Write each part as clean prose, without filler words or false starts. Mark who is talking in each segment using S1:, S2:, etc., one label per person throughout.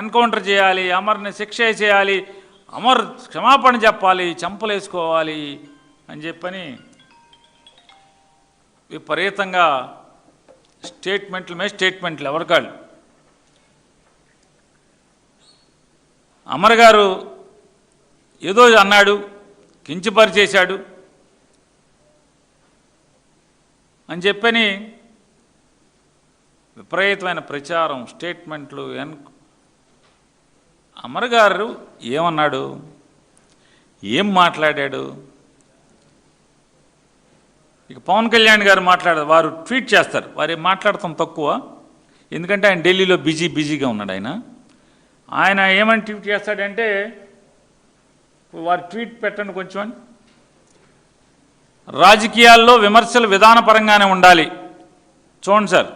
S1: Encounter చేయాలి, అమర్ని శిక్ష చేయాలి, అమర్ క్షమాపణ చెప్పాలి, చంపలేసుకోవాలి అని చెప్పని విపరీతంగా స్టేట్మెంట్ల మీద స్టేట్మెంట్లు ఎవరికాళ్ళు. అమర్ గారు ఏదో అన్నాడు, కించపరిచేశాడు అని చెప్పని విపరీతమైన ప్రచారం, స్టేట్మెంట్లు. అమర్ గారు ఏమన్నాడు, ఏం మాట్లాడాడు? ఇక పవన్ కళ్యాణ్ గారు మాట్లాడారు, వారు ట్వీట్ చేస్తారు, వారు మాట్లాడటం తక్కువ, ఎందుకంటే ఆయన ఢిల్లీలో బిజీగా ఉన్నాడు. ఆయన ఏమని ట్వీట్ చేస్తాడంటే, వారు ట్వీట్ పెట్టండి కొంచెం. రాజకీయాల్లో విమర్శలు విధానపరంగానే ఉండాలి. చూడండి సార్,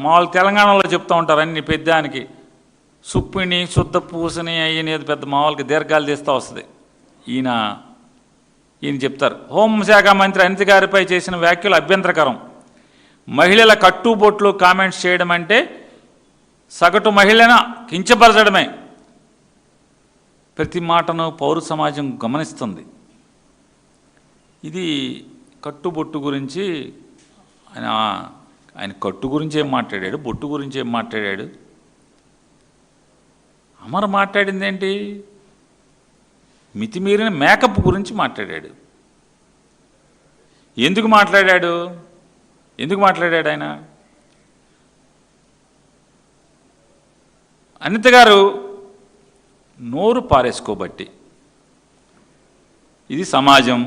S1: మామూలు తెలంగాణలో చెప్తూ ఉంటారు అన్ని పెద్దానికి సుప్పిని శుద్ధ పూసని అయ్యనేది పెద్ద మామూలుగా దీర్ఘాలు తీస్తూ వస్తుంది. ఈయన చెప్తారు, హోంశాఖ మంత్రి అనిత గారిపై చేసిన వ్యాఖ్యలు అభ్యంతరకరం. మహిళల కట్టుబొట్లు కామెంట్స్ చేయడం అంటే సగటు మహిళను కించపరచడమే. ప్రతి మాటను పౌర సమాజం గమనిస్తుంది. ఇది కట్టుబొట్టు గురించి ఆయన కట్టు గురించి ఏం మాట్లాడాడు, బొట్టు గురించి ఏం మాట్లాడాడు? అమర్ మాట్లాడింది ఏంటి? మితిమీరిన మేకప్ గురించి మాట్లాడాడు. ఎందుకు మాట్లాడాడు ఆయన? అనిత గారు నోరు పారేసుకోబట్టి. ఇది సమాజం.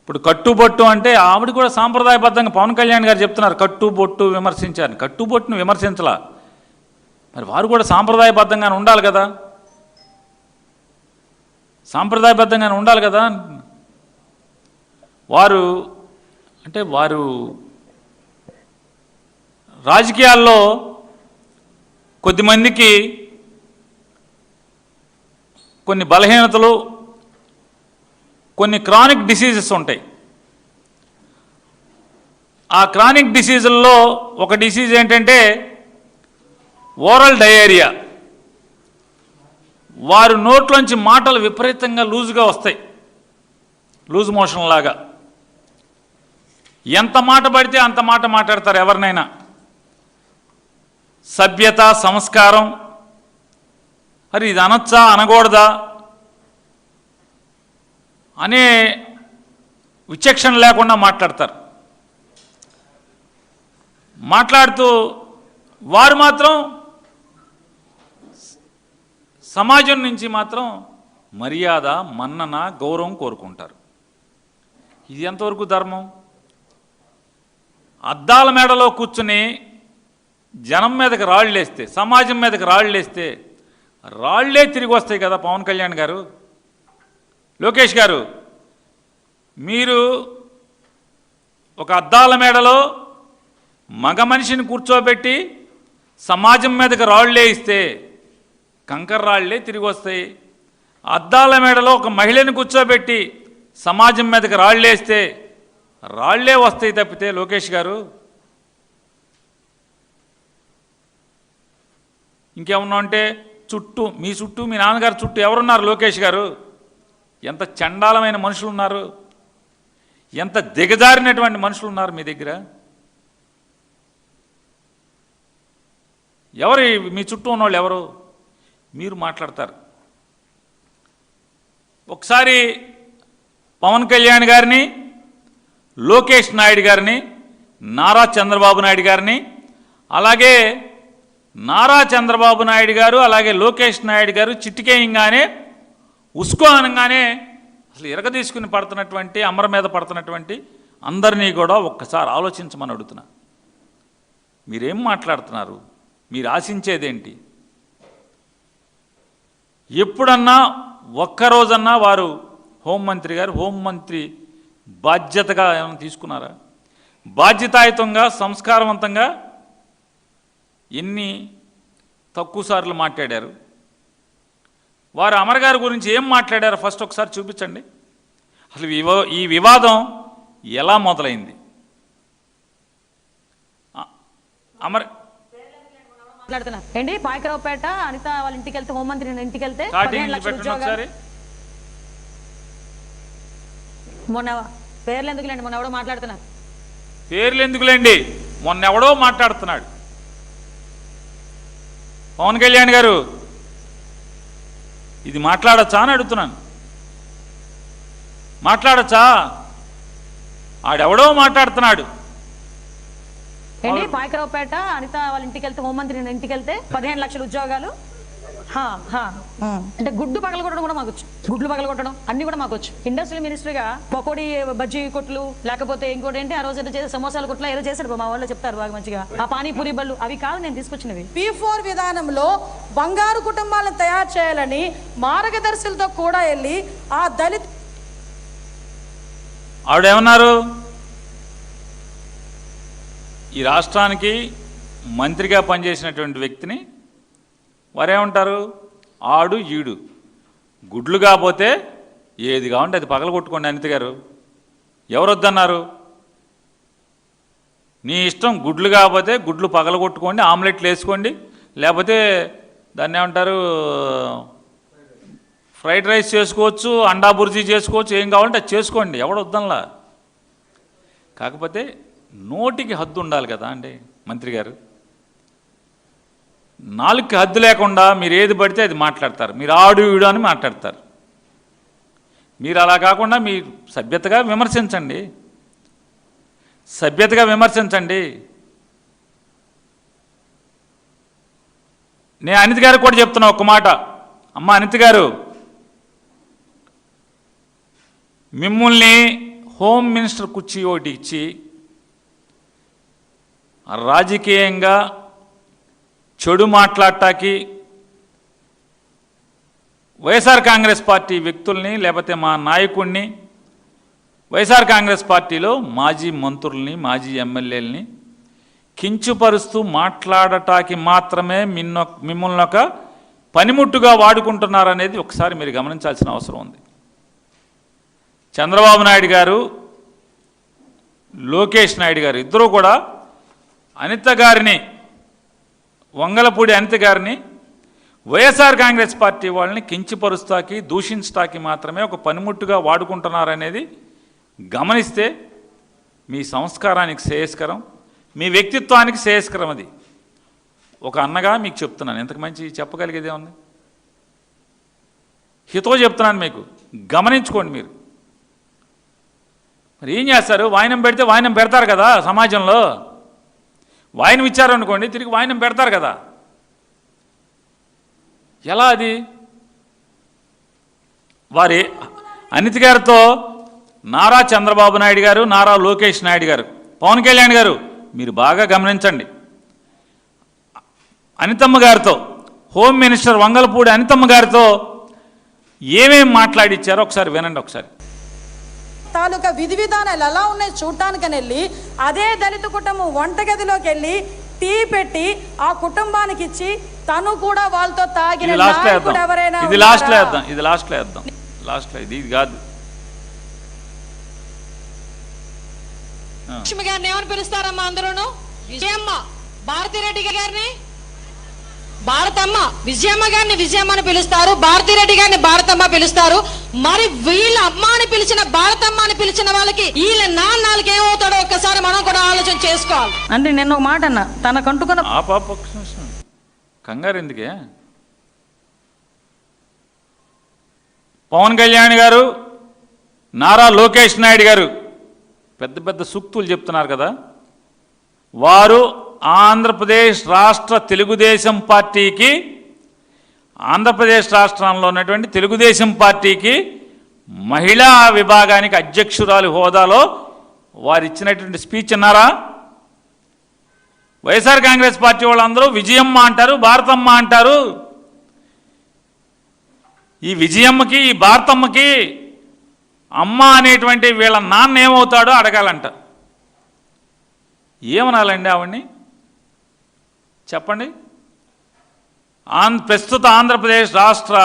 S1: ఇప్పుడు కట్టుబొట్టు అంటే ఆవిడ కూడా సాంప్రదాయబద్ధంగా పవన్ కళ్యాణ్ గారు చెప్తున్నారు, కట్టుబొట్టు విమర్శించారు. కట్టుబొట్టును విమర్శించలా, మరి వారు కూడా సాంప్రదాయబద్ధంగానే ఉండాలి కదా, సాంప్రదాయబద్ధంగానే ఉండాలి కదా. వారు రాజకీయాల్లో కొద్దిమందికి కొన్ని బలహీనతలు, కొన్ని క్రానిక్ డిసీజెస్ ఉంటాయి. ఆ క్రానిక్ డిసీజుల్లో ఒక డిసీజ్ ఏంటంటే ఓరల్ డయేరియా. వారు నోట్లోంచి మాటలు విపరీతంగా లూజుగా వస్తాయి, లూజ్ మోషన్ లాగా. ఎంత మాట పడితే అంత మాట మాట్లాడతారు ఎవరినైనా. సభ్యత, సంస్కారం, మరి ఇది అనొచ్చా అనకూడదా అనే విచక్షణ లేకుండా మాట్లాడతారు. మాట్లాడుతూ వారు మాత్రం సమాజం నుంచి మాత్రం మర్యాద, మన్నన, గౌరవం కోరుకుంటారు. ఇది ఎంతవరకు ధర్మం? అద్దాల మేడలో కూర్చుని జనం మీదకి రాళ్ళేస్తే, సమాజం మీదకి రాళ్ళేస్తే రాళ్లే తిరిగి వస్తాయి కదా. పవన్ కళ్యాణ్ గారు, లోకేష్ గారు, మీరు ఒక అద్దాల మేడలో మగ మనిషిని కూర్చోబెట్టి సమాజం మీదకి రాళ్లే ఇస్తే కంకర రాళ్లే తిరిగి వస్తాయి. అద్దాల మేడలో ఒక మహిళని కూర్చోబెట్టి సమాజం మీదకి రాళ్ళేస్తే రాళ్లే వస్తాయి తప్పితే. లోకేష్ గారు, ఇంకేమన్నా అంటే మీ చుట్టూ మీ నాన్నగారు చుట్టూ ఎవరున్నారు? లోకేష్ గారు, ఎంత చండాలమైన మనుషులు ఉన్నారు, ఎంత దిగజారినటువంటి మనుషులు ఉన్నారు మీ దగ్గర. ఎవరు మీ చుట్టూ ఉన్నవాళ్ళు? ఎవరు? మీరు మాట్లాడతారు. ఒకసారి పవన్ కళ్యాణ్ గారిని, లోకేష్ నాయుడు గారిని, నారా చంద్రబాబు నాయుడు గారిని, అలాగే నారా చంద్రబాబు నాయుడు గారు అలాగే లోకేష్ నాయుడు గారు చిటికేయంగానే ఉస్కో అనగానే అసలు ఎరగదీసుకుని పడుతున్నటువంటి, అమర మీద పడుతున్నటువంటి అందరినీ కూడా ఒక్కసారి ఆలోచించమని అడుగుతున్నా. మీరేం మాట్లాడుతున్నారు? మీరు ఆశించేదేంటి? ఎప్పుడన్నా ఒక్కరోజన్నా వారు హోంమంత్రి బాధ్యతగా ఏమైనా తీసుకున్నారా? బాధ్యతాయుతంగా, సంస్కారవంతంగా ఎన్ని తక్కువ సార్లు మాట్లాడారు? వారు అమర్ గారి గురించి ఏం మాట్లాడారో ఫస్ట్ ఒకసారి చూపించండి. అసలు ఈ వివాదం ఎలా మొదలైంది? అమర్
S2: మాట్లాడుతున్నారు ఏంటి పాయకరావుపేట అనిత వాళ్ళ ఇంటికి వెళ్తే హోంమంత్రి ఇంటికి వెళ్తే
S1: స్టార్టింగ్
S2: 15 లక్షల
S1: పెట్టండి
S2: ఉద్యోగాలు.
S1: ఒకసారి.
S2: మొన్న పేర్లు ఎందుకులేండి, మొన్న ఎవడో మాట్లాడుతున్నారు.
S1: పేర్లు ఎందుకులేండి, మొన్న ఎవడో మాట్లాడుతున్నాడు. పవన్ కళ్యాణ్ గారు ఇది మాట్లాడచ్చా అని అడుగుతున్నాను. మాట్లాడచ్చా? ఆడెవడో మాట్లాడుతున్నాడు.
S2: ఏంటి పాయకరావుపేట అనిత వాళ్ళ ఇంటికి వెళ్తే హోంమంత్రి ఇంటికి వెళ్తే 15 లక్షల ఉద్యోగాలు. అంటే గుడ్డు పగలగొట్టడం కూడా మాకొచ్చు, గుడ్లు పగలగొట్టడం అన్ని కూడా మాకొచ్చు. ఇండస్ట్రియల్ మినిస్టర్గా పకోడీ బజ్జీ కొట్లు లేకపోతే ఇంకోటి ఏంటి ఆ రోజు ఏదో చేసే సమోసాల కొట్లు ఏదో చేశాడు మా వాళ్ళు చెప్తారు బాగా మంచిగా. ఆ పానీపూరి బళ్ళు అవి కాదు నేను తీసుకొచ్చినవి.
S3: P4 విధానంలో బంగారు కుటుంబాలను తయారు చేయాలని మార్గదర్శులతో కూడా వెళ్ళి ఆ దళిత
S1: ఆవిడేమన్నారు? ఈ రాష్ట్రానికి మంత్రిగా పనిచేసినటువంటి వ్యక్తిని వారేమంటారు? ఆడు ఈడు గుడ్లు కాకపోతే ఏది కావాలంటే అది పగలగొట్టుకోండి అనిత గారు. ఎవరు వద్దన్నారు? నీ ఇష్టం, గుడ్లు కాకపోతే గుడ్లు పగలగొట్టుకోండి, ఆమ్లెట్లు వేసుకోండి, లేకపోతే దాన్ని ఏమంటారు ఫ్రైడ్ రైస్ చేసుకోవచ్చు, అండా బుర్జీ చేసుకోవచ్చు, ఏం కావాలంటే అది చేసుకోండి, ఎవడు వద్దనలా. కాకపోతే నోటికి హద్దు ఉండాలి కదా అండి మంత్రి గారు. నాలుగుకి హద్దు లేకుండా మీరు ఏది పడితే అది మాట్లాడతారు, మీరు ఆడు ఈడు అని మాట్లాడతారు. మీరు అలా కాకుండా మీరు సభ్యతగా విమర్శించండి, సభ్యతగా విమర్శించండి. నేను అనిత గారికి కూడా చెప్తున్నా ఒక్క మాట. అమ్మ అనిత గారు, మిమ్మల్ని హోమ్ మినిస్టర్ కుర్చీ ఒకటి ఇచ్చి రాజకీయంగా చెడు మాట్లాడటానికి వైఎస్ఆర్ కాంగ్రెస్ పార్టీ వ్యక్తుల్ని లేకపోతే మా నాయకుడిని, వైఎస్ఆర్ కాంగ్రెస్ పార్టీలో మాజీ మంత్రుల్ని మాజీ ఎమ్మెల్యేలని కించుపరుస్తూ మాట్లాడటానికి మాత్రమే మిమ్మల్ని ఒక పనిముట్టుగా వాడుకుంటున్నారనేది ఒకసారి మీరు గమనించాల్సిన అవసరం ఉంది. చంద్రబాబు నాయుడు గారు, లోకేష్ నాయుడు గారు ఇద్దరూ కూడా అనిత గారిని, వంగలపూడి అనిత గారిని వైఎస్ఆర్ కాంగ్రెస్ పార్టీ వాళ్ళని కించపరుస్తాకి దూషించటానికి మాత్రమే ఒక పనిముట్టుగా వాడుకుంటున్నారనేది గమనిస్తే మీ సంస్కారానికి శ్రేయస్కరం, మీ వ్యక్తిత్వానికి శ్రేయస్కరం. అది ఒక అన్నగా మీకు చెప్తున్నాను. ఎంతకు మంచి చెప్పగలిగేదే ఉంది? హితో చెప్తున్నాను మీకు, గమనించుకోండి. మీరు మరి ఏం చేస్తారు? వాయినం పెడితే వాయినం పెడతారు కదా సమాజంలో. వాయినం ఇచ్చారనుకోండి తిరిగి వాయినం పెడతారు కదా. ఎలా అది? వారి అనిత గారితో నారా చంద్రబాబు నాయుడు గారు, నారా లోకేష్ నాయుడు గారు, పవన్ కళ్యాణ్ గారు మీరు బాగా గమనించండి. అనితమ్మ గారితో, హోమ్ మినిస్టర్ వంగలపూడి అనితమ్మ గారితో ఏమేం మాట్లాడిచ్చారో ఒకసారి వినండి. ఒకసారి
S3: తాలూకా విధి విధానాలు ఎలా ఉన్నాయి చూడటానికని వెళ్ళి అదే దళిత కుటుంబం వంటగదిలోకి వెళ్ళి టీ పెట్టి ఆ కుటుంబానికి ఇచ్చి తను కూడా వాళ్ళతో తాగిన నాయకుడు ఎవరైనా
S1: ఇది లాస్ట్లో వేద్దాం, ఇది లాస్ట్లో వేద్దాం, లాస్ట్లో ఇది కాదు.
S4: లక్ష్మి గారిని ఏమని పిలుస్తారమ్మా అందరూను? విజయమ్మ. భారతిరెడ్డి గారిని భారతమ్మ, విజయమ్మ గారిని విజయమ్మ అని పిలుస్తారు, భారతిరెడ్డి గారిని భారతమ్మ పిలుస్తారు. మరి వీళ్ళ అమ్మ అని పిలిచిన భారతమ్మ అని పిలిచిన వాళ్ళకి వీళ్ళ నాన్నకి ఏమవుతాడో ఒక్కసారి మనం కూడా ఆలోచన చేసుకోవాలి.
S2: అంటే నేను ఒక మాట అన్నా, తనకంటుకున్న
S1: ఆ పాప కంగారు ఎందుకే? పవన్ కళ్యాణ్ గారు, నారా లోకేష్ నాయుడు గారు పెద్ద పెద్ద సూక్తులు చెప్తున్నారు కదా. వారు ఆంధ్రప్రదేశ్ రాష్ట్ర తెలుగుదేశం పార్టీకి, ఆంధ్రప్రదేశ్ రాష్ట్రంలో ఉన్నటువంటి తెలుగుదేశం పార్టీకి మహిళా విభాగానికి అధ్యక్షురాలి హోదాలో వారు ఇచ్చినటువంటి స్పీచ్ అన్నారా? వైఎస్ఆర్ కాంగ్రెస్ పార్టీ వాళ్ళందరూ విజయమ్మ అంటారు, భారతమ్మ అంటారు. ఈ విజయమ్మకి, ఈ భారతమ్మకి అమ్మ అనేటువంటి వీళ్ళ నాన్న ఏమవుతాడో అడగాలంట. ఏమనాలండి ఆవిడ్ని? చెప్పండి. ప్రస్తుత ఆంధ్రప్రదేశ్ రాష్ట్ర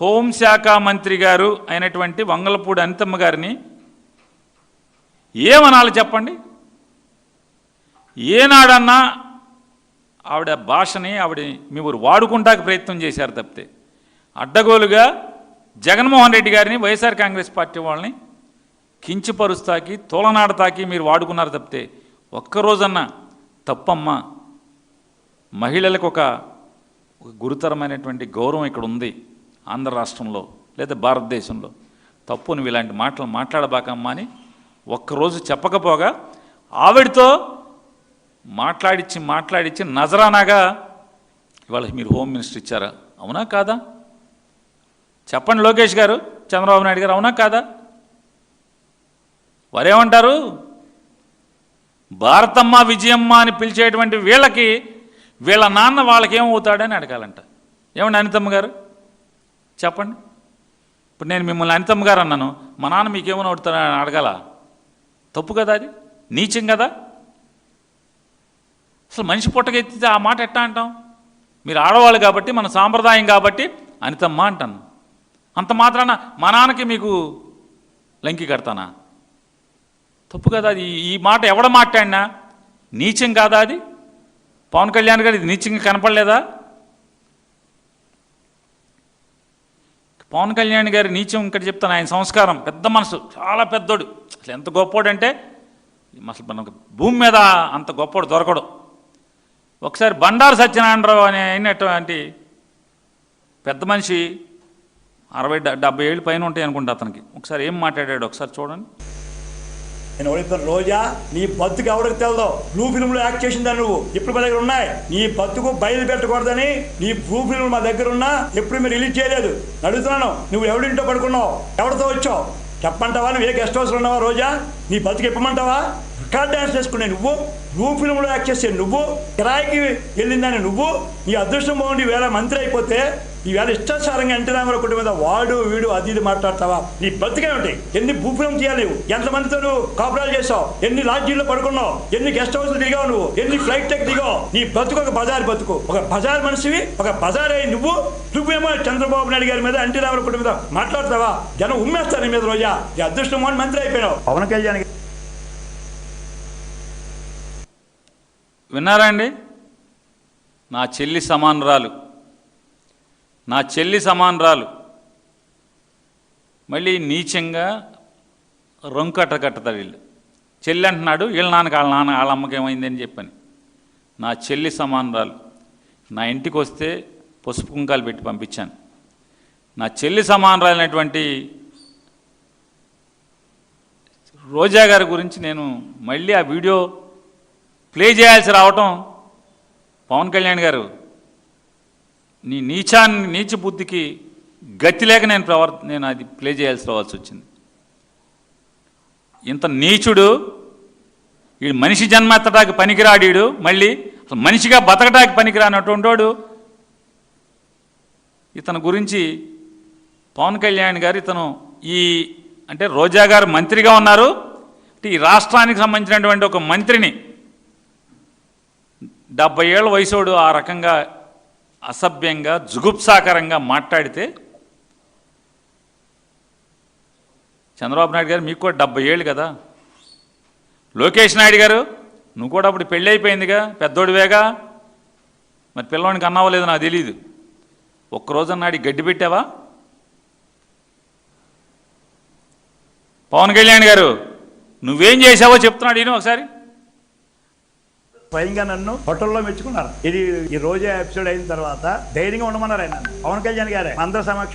S1: హోంశాఖ మంత్రి గారు అయినటువంటి వంగలపూడి అనితమ్మ గారిని ఏమనాలి చెప్పండి? ఏనాడన్నా ఆవిడ భాషని మీరు వాడుకుంటానికి ప్రయత్నం చేశారు తప్పితే అడ్డగోలుగా జగన్మోహన్ రెడ్డి గారిని వైఎస్ఆర్ కాంగ్రెస్ పార్టీ వాళ్ళని కించపరుస్తాకి తోలనాడతాకి మీరు వాడుకున్నారు తప్పితే ఒక్కరోజన్నా తప్పమ్మా, మహిళలకు ఒక గురుతరమైనటువంటి గౌరవం ఇక్కడ ఉంది ఆంధ్ర రాష్ట్రంలో లేదా భారతదేశంలో, తప్పు నువ్వు ఇలాంటి మాటలు మాట్లాడబాకమ్మా అని ఒక్కరోజు చెప్పకపోగా ఆవిడతో మాట్లాడిచ్చి నజరానాగా ఇవాళ మీరు హోమ్ మినిస్టర్ ఇచ్చారా? అవునా కాదా? చెప్పండి లోకేష్ గారు, చంద్రబాబు నాయుడు గారు, అవునా కాదా? వారేమంటారు? భారతమ్మ విజయమ్మ అని పిలిచేటువంటి వీళ్ళకి వీళ్ళ నాన్న వాళ్ళకేమవుతాడని అడగాలంట. ఏమండి అనితమ్మ గారు చెప్పండి. ఇప్పుడు నేను మిమ్మల్ని అనితమ్మ గారు అన్నాను, మా నాన్న మీకేమైనా అవుతాడని అడగాల? తప్పు కదా, అది నీచం కదా. అసలు మనిషి పుట్టకెత్తితే ఆ మాట ఎట్టా అంటాం? మీరు ఆడవాళ్ళు కాబట్టి, మన సాంప్రదాయం కాబట్టి అనితమ్మ అంటాను. అంత మాత్రాన మా నాన్నకి మీకు లంకి కడతానా? తప్పు కదా అది. ఈ మాట ఎవడ మాట్లాడినా నీచం కాదా అది? పవన్ కళ్యాణ్ గారు ఇది నీచంగా కనపడలేదా? పవన్ కళ్యాణ్ గారి నీచం ఇక్కడ చెప్తాను. ఆయన సంస్కారం, పెద్ద మనసు, చాలా పెద్దోడు. అసలు ఎంత గొప్పోడంటే అసలు మనకు భూమి మీద అంత గొప్పోడు దొరకడు. ఒకసారి బండారు సత్యనారాయణరావు అనే అయినటువంటి పెద్ద మనిషి, 60-70 ఏళ్ళు పైన ఉంటాయి అనుకుంటా అతనికి. ఒకసారి ఏం మాట్లాడాడు ఒకసారి చూడండి.
S5: నేను ఎవరిస్తాను, రోజా నీ బతుకు ఎవరికి తెలదో, బ్లూ ఫిల్మ్లో యాక్ట్ చేసిందా నువ్వు? ఇప్పుడు మా దగ్గర ఉన్నాయి. నీ బతుకు బయలు పెట్టకూడదని నీ బ్లూ ఫిల్మ్ మా దగ్గర ఉన్నా ఎప్పుడు మీరు రిలీజ్ చేయలేదు. అడుగుతున్నాను, నువ్వు ఎవరింటో పడుకున్నావు, ఎవరితో వచ్చావు చెప్పమంటావా? నువ్వు ఏ గెస్ట్ హౌస్లో ఉన్నావా? రోజా నీ బతుకు ఇప్పమంటావా? రికార్డ్ డ్యాన్స్ చేసుకునే నువ్వు, బ్లూ ఫిల్మ్లో యాక్ట్ చేసే నువ్వు, కిరాయికి వెళ్ళిందని నువ్వు, నీ అదృష్టం బాగుండి వేళ మంత్రి అయిపోతే ఈవేళ ఇష్టాచారంగా ఎన్టీ రామారావు కుటుంబం మీద వాడు వీడు అది ఇది మాట్లాడతావా? నీ బతుకేమిటి? ఎన్ని భూ ఫిల్మ్ తీయాలి నువ్వు? ఎంతమందితో నువ్వు కాపురాలు చేసావు? ఎన్ని లాడ్జీల్లో పడుకున్నావు? ఎన్ని గెస్ట్ హౌస్లు దిగావు నువ్వు? ఎన్ని ఫ్లైట్ టెక్ దిగావు? నీ బతుకు ఒక బజార్ బతుకు, ఒక బజార్ మనిషివి, ఒక బజార్ అయ్యి నువ్వేమో చంద్రబాబు నాయుడు గారి మీద ఎన్టీ రామారావు కుటుంబం మీద మాట్లాడతావా? జనం ఉమ్మేస్తారు నీ మీద. రోజా నీ అదృష్టం బాగుండి మంత్రి అయిపోయినావు. పవన్ కళ్యాణ్
S1: విన్నారా అండి? నా చెల్లి సమానరాలు మళ్ళీ నీచంగా కట్టతాడు. వీళ్ళు చెల్లి అంటున్నాడు, వీళ్ళ నాన్నకి వాళ్ళ అమ్మకి ఏమైందని చెప్పని. నా చెల్లి సమానరాలు నా ఇంటికి వస్తే పసుపు కుంకాలు పెట్టి పంపించాను. నా చెల్లి సమానరాలైనటువంటి రోజా గారి గురించి నేను మళ్ళీ ఆ వీడియో ప్లే చేయాల్సి రావటం, పవన్ కళ్యాణ్ గారు నీ నీచ బుద్ధికి గతి లేక నేను అది ప్లే చేయాల్సి రావాల్సి వచ్చింది. ఇంత నీచుడు వీడు, మనిషి జన్మ ఎత్తడానికి పనికిరాడీడు, మళ్ళీ అసలు మనిషిగా బతకడానికి పనికిరానటువంటి వాడు. ఇతని గురించి పవన్ కళ్యాణ్ గారు అంటే రోజా గారు మంత్రిగా ఉన్నారు, ఈ రాష్ట్రానికి సంబంధించినటువంటి ఒక మంత్రిని 70 ఏళ్ళ వయసోడు ఆ రకంగా అసభ్యంగా జుగుప్సాకరంగా మాట్లాడితే, చంద్రబాబు నాయుడు గారు మీకు కూడా 70 ఏళ్ళు కదా, లోకేష్ నాయుడు గారు నువ్వు కూడా అప్పుడు పెళ్ళి అయిపోయిందిగా, పెద్దోడివేగా, మరి పిల్లవాడికి అన్నావలేదు నాకు తెలీదు. ఒక్కరోజన్నాడు గడ్డి పెట్టావా? పవన్ కళ్యాణ్ గారు నువ్వేం చేసావో చెప్తున్నాడు ఈయన ఒకసారి.
S5: స్వయంగా నన్ను హోటల్లో మెచ్చుకున్నారు. ఇది ఈ రోజా ఎపిసోడ్ అయిన తర్వాత ధైర్యంగా ఉండమన్నారు ఆయన, పవన్ కళ్యాణ్ గారే అందరి సమక్షం